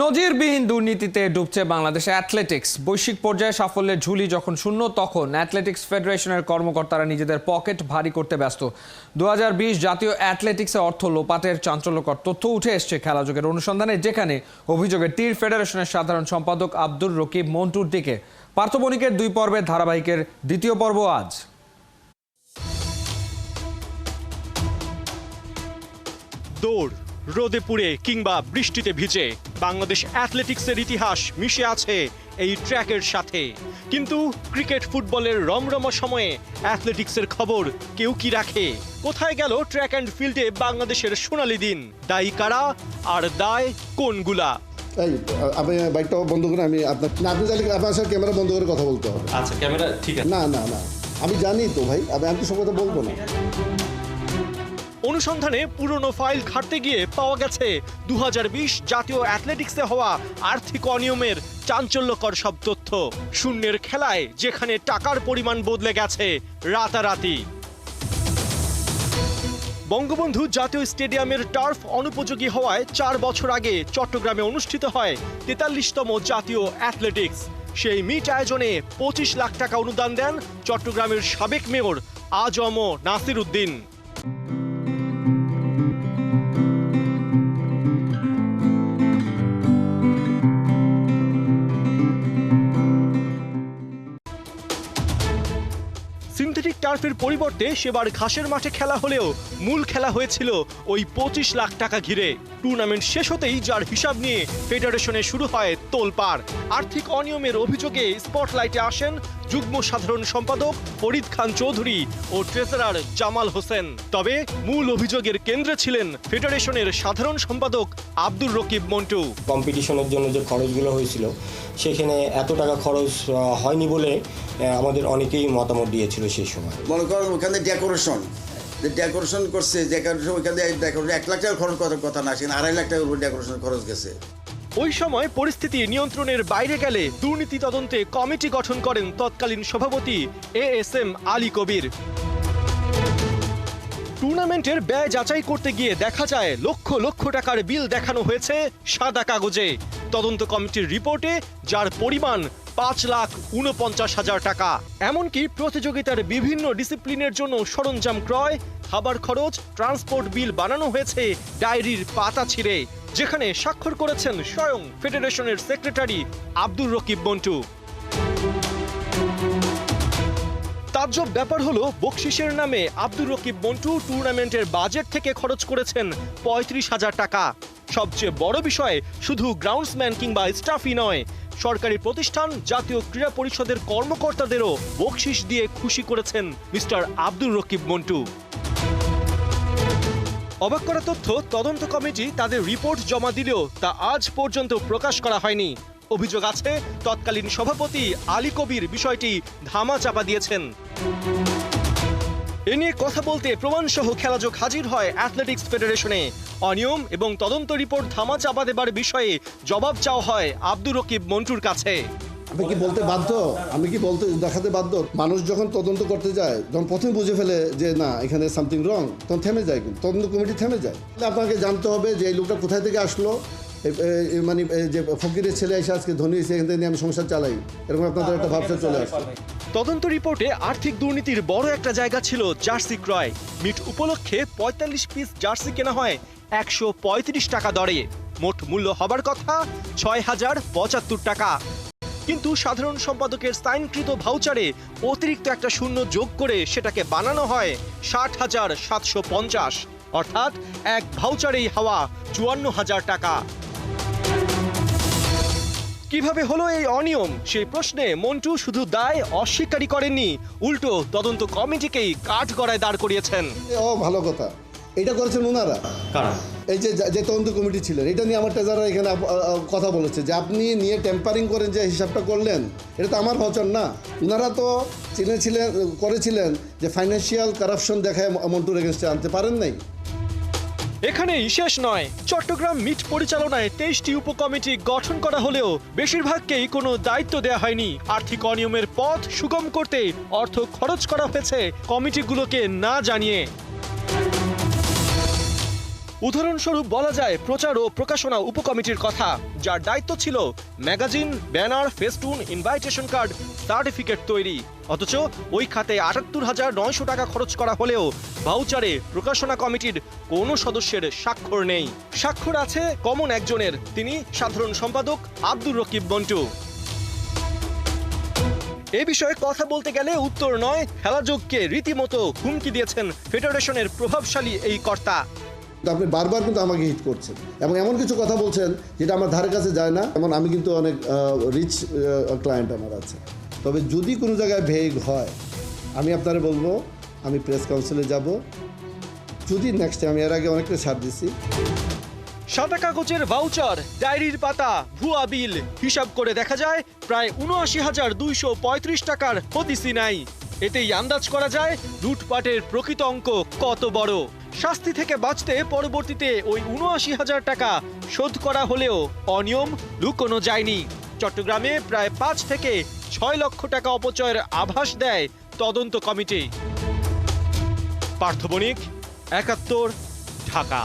নজিরবিহীন দুর্নীতিতে ডুবছে বাংলাদেশ অ্যাথলেটিক্স। বৈশ্বিক পর্যায়ে সাফল্যের ঝুলি যখন শূন্য, তখন অ্যাথলেটিক্স ফেডারেশনের কর্মকর্তারা নিজেদের পকেট ভারী করতে ব্যস্ত। 2020 জাতীয় অ্যাথলেটিক্সে অর্থ লোপাটের চাঞ্চল্যকর তথ্য উঠে এসছে খেলাযোগের অনুসন্ধানে, যেখানে অভিযোগের তীর ফেডারেশনের সাধারণ সম্পাদক আব্দুর রকিব মন্টুর দিকে। পার্থবণিকের 2 পর্বের ধারাবাহিকের দ্বিতীয় পর্ব আজ। দৌড়, রোদে পুড়ে কিংবা বৃষ্টিতে ভিজে বাংলাদেশ অ্যাথলেটিক্সের ইতিহাস মিশে আছে এই ট্র্যাকের সাথে। কিন্তু ক্রিকেট ফুটবলের রমরমা সময়ে অ্যাথলেটিক্সের খবর কেউ কি রাখে? কোথায় গেল ট্র্যাক অ্যান্ড ফিল্ডে বাংলাদেশের সোনালী দিন? দায়ী কারা আর দায় কোনগুলা? এই আপনি বাইকটা বন্ধ করে আমি আপনার আপনার সাথে ক্যামেরা বন্ধ করে কথা বলতে হবে। আচ্ছা, ক্যামেরা ঠিক আছে। না না না, আমি জানি তো ভাই, আমি তো সব কথা বলবো না। অনুসন্ধানে পুরনো ফাইল ঘাঁটতে গিয়ে পাওয়া গেছে 2020 জাতীয় অ্যাথলেটিক্সে হওয়া আর্থিক অনিয়মের চাঞ্চল্যকর সব তথ্য। শূন্যের খেলায় যেখানে টাকার পরিমাণ বদলে গেছে রাতারাতি। বঙ্গবন্ধু জাতীয় স্টেডিয়ামের টার্ফ অনুপযোগী হওয়ায় 4 বছর আগে চট্টগ্রামে অনুষ্ঠিত হয় 43তম জাতীয় অ্যাথলেটিক্স। সেই মিট আয়োজনে 25 লাখ টাকা অনুদান দেন চট্টগ্রামের সাবেক মেয়র আজম নাসির উদ্দিন। সিনথেটিক টার্ফের পরিবর্তে সেবার ঘাসের মাঠে খেলা হলেও মূল খেলা হয়েছিল ওই 25 লাখ টাকা ঘিরে। টুর্নামেন্ট শেষ হতেই যার হিসাব নিয়ে ফেডারেশনে শুরু হয় তোলপাড়। আর্থিক অনিয়মের অভিযোগে স্পটলাইটে আসেন যুগ্ম সাধারণ সম্পাদক ফরিদ খান চৌধুরী ও ট্রেজারার জামাল হোসেন। তবে মূল অভিযোগের কেন্দ্রে ছিলেন ফেডারেশনের সাধারণ সম্পাদক আব্দুর রকিব মন্টু। কম্পিটিশনের জন্য যে খরচগুলো হয়েছিল সেখানে এত টাকা খরচ হয়নি বলে আমাদের অনেকেই মতামত দিয়েছিল সেই সময়। মনে করেন ওখানে ডেকোরেশন করছে, ওখানে 1 লাখ টাকা খরচ করার কথা না, সেখানে 2.5 লাখ টাকার উপর ডেকোরেশন খরচ গেছে। ওই সময় পরিস্থিতি নিয়ন্ত্রণের বাইরে গেলে দুর্নীতি তদন্তে কমিটি গঠন করেন তৎকালীন সভাপতি ASM আলী কবির। টুর্নামেন্টের ব্যয় যাচাই করতে গিয়ে দেখা যায় লক্ষ লক্ষ টাকার বিল দেখানো হয়েছে সাদা কাগজে। তদন্ত কমিটির রিপোর্টে যার পরিমাণ 5,49,000 টাকা। এমনকি প্রতিযোগিতার বিভিন্ন ডিসিপ্লিনের জন্য সরঞ্জাম ক্রয়, খাবার খরচ, ট্রান্সপোর্ট বিল বানানো হয়েছে ডায়েরির পাতা ছিঁড়ে, যেখানে স্বাক্ষর করেছেন স্বয়ং ফেডারেশনের সেক্রেটারি আব্দুর রকিব মন্টু। তাজ্জব ব্যাপার হলো, বকশিসের নামে আব্দুর রকিব মন্টু টুর্নামেন্টের বাজেট থেকে খরচ করেছেন 35,000 টাকা। সবচেয়ে বড় বিষয়, শুধু গ্রাউন্ডসম্যান কিংবা স্টাফই নয়, সরকারি প্রতিষ্ঠান, জাতীয় ক্রীড়া পরিষদের কর্মকর্তাদেরও বকশিস দিয়ে খুশি করেছেন মিস্টার আব্দুর রকিব মন্টু। অবাক করা তথ্য, তদন্ত কমিটি তাদের রিপোর্ট জমা দিলেও তা আজ পর্যন্ত প্রকাশ করা হয়নি। অভিযোগ আছে তৎকালীন সভাপতি আলী কবির বিষয়টি ধামাচাপা দিয়েছেন। এ নিয়ে কথা বলতে প্রমাণসহ খেলাযোগ হাজির হয় অ্যাথলেটিক্স ফেডারেশনে। অনিয়ম এবং তদন্ত রিপোর্ট ধামাচাপা দেবার বিষয়ে জবাব চাওয়া হয় আব্দুর রকিব মন্টুর কাছে। আমি কি বলতে বাধ্য, আমি কি বলতে দেখাতে বাধ্য? মানুষ যখন তদন্ত করতে যায়, যখন প্রথমে বুঝে ফেলে যে না এখানে সামথিং রং, তখন থেমে যায়, কিন্তু তদন্ত কমিটি থেমে যায়। আপনাকে জানতে হবে যে এই লোকটা কোথায় থেকে আসলো, মানে যে ফকিরের ছেলে এসে আজকে ধনী হয়েছে, এখান থেকে আমি সংসার চালাই, এরকম আপনাদের একটা ভাবনা চলে আসে। তদন্ত রিপোর্টে আর্থিক দুর্নীতির বড় একটা জায়গা ছিল জার্সি ক্রয়। মিট উপলক্ষে 45 পিস জার্সি কেনা হয় 135 টাকা দরে। মোট মূল্য হবার কথা 6,075 টাকা। কিন্তু সাধারণ সম্পাদকের সাইনকৃত ভাউচারে অতিরিক্ত একটা শূন্য যোগ করে সেটাকে বানানো হয় 60,750, অর্থাৎ এক ভাউচারেই হওয়া 54,000 টাকা। কিভাবে হলো এই অনিয়ম, সেই প্রশ্নে মন্টু শুধু দায় অস্বীকারই করেননি, উল্টো তদন্ত কমিটিকেই কাঠগড়ায় দাঁড় করিয়েছেন। ও ভালো কথা, এটা করেছেন ওনারা। এই যে তদন্ত কমিটি ছিলেন, এটা নিয়ে আমার ট্রেজারার এখানে কথা বলেছে যে আপনি নিয়ে টেম্পারিং করেন যে হিসাবটা করলেন, এটা তো আমার ভাউচার না। ওনারা তো করেছিলেন যে ফাইন্যান্সিয়াল কারাপশন দেখায় মন্টুর এগেনস্টে আনতে পারেন নাই। এখানেই শেষ নয়, চট্টগ্রাম মিট পরিচালনায় 23টি উপকমিটি গঠন করা হলেও বেশিরভাগকেই কোনো দায়িত্ব দেওয়া হয়নি। আর্থিক অনিয়মের পথ সুগম করতে অর্থ খরচ করা হয়েছে কমিটিগুলোকে না জানিয়ে। উদাহরণস্বরূপ বলা যায় প্রচার ও প্রকাশনা উপকমিটির কথা, যার দায়িত্ব ছিল magazine, banner, festoon, invitation card, certificate তৈরি। অথচ ওই খাতে ৭৮,৯০০ টাকা খরচ করা হলেও ভাউচারে প্রকাশনা কমিটির কোনো সদস্যের স্বাক্ষর নেই। স্বাক্ষর আছে কমন একজনের, তিনি সাধারণ সম্পাদক আব্দুর রকিব মন্টু। এ বিষয়ে কথা বলতে গেলে উত্তর নয়, খেলাযোগকে রীতিমতো হুমকি দিয়েছেন ফেডারেশনের প্রভাবশালী এই কর্তা। আপনি বারবার কিন্তু আমাকে হিট করছেন এবং এমন কিছু কথা বলছেন যেটা আমার ধারে কাছে যায় না। যেমন আমি কিন্তু অনেক রিচ ক্লায়েন্ট আমার আছে, তবে যদি কোনো জায়গায় ভেগ হয় আমি আপনারা বলবো আমি প্রেস কাউন্সিলে যাব। যদি নেক্সট টাইম, আমি এর আগে অনেকটা ছাড় দিছি। সাদা কাগজের ভাউচার, ডায়েরির পাতা, ভুয়া বিল হিসাব করে দেখা যায় প্রায় ৭৯,২৩৫ টাকার হদিসই নাই। এতেই আন্দাজ করা যায় লুটপাটের প্রকৃত অঙ্ক কত বড়। শাস্তি থেকে বাঁচতে পরবর্তীতে ওই ৭৯,০০০ টাকা শোধ করা হলেও অনিয়ম লুকোনো যায়নি। চট্টগ্রামে প্রায় ৫ থেকে ৬ লক্ষ টাকা অপচয়ের আভাস দেয় তদন্ত কমিটি। পার্থ বণিক, ৭১, ঢাকা।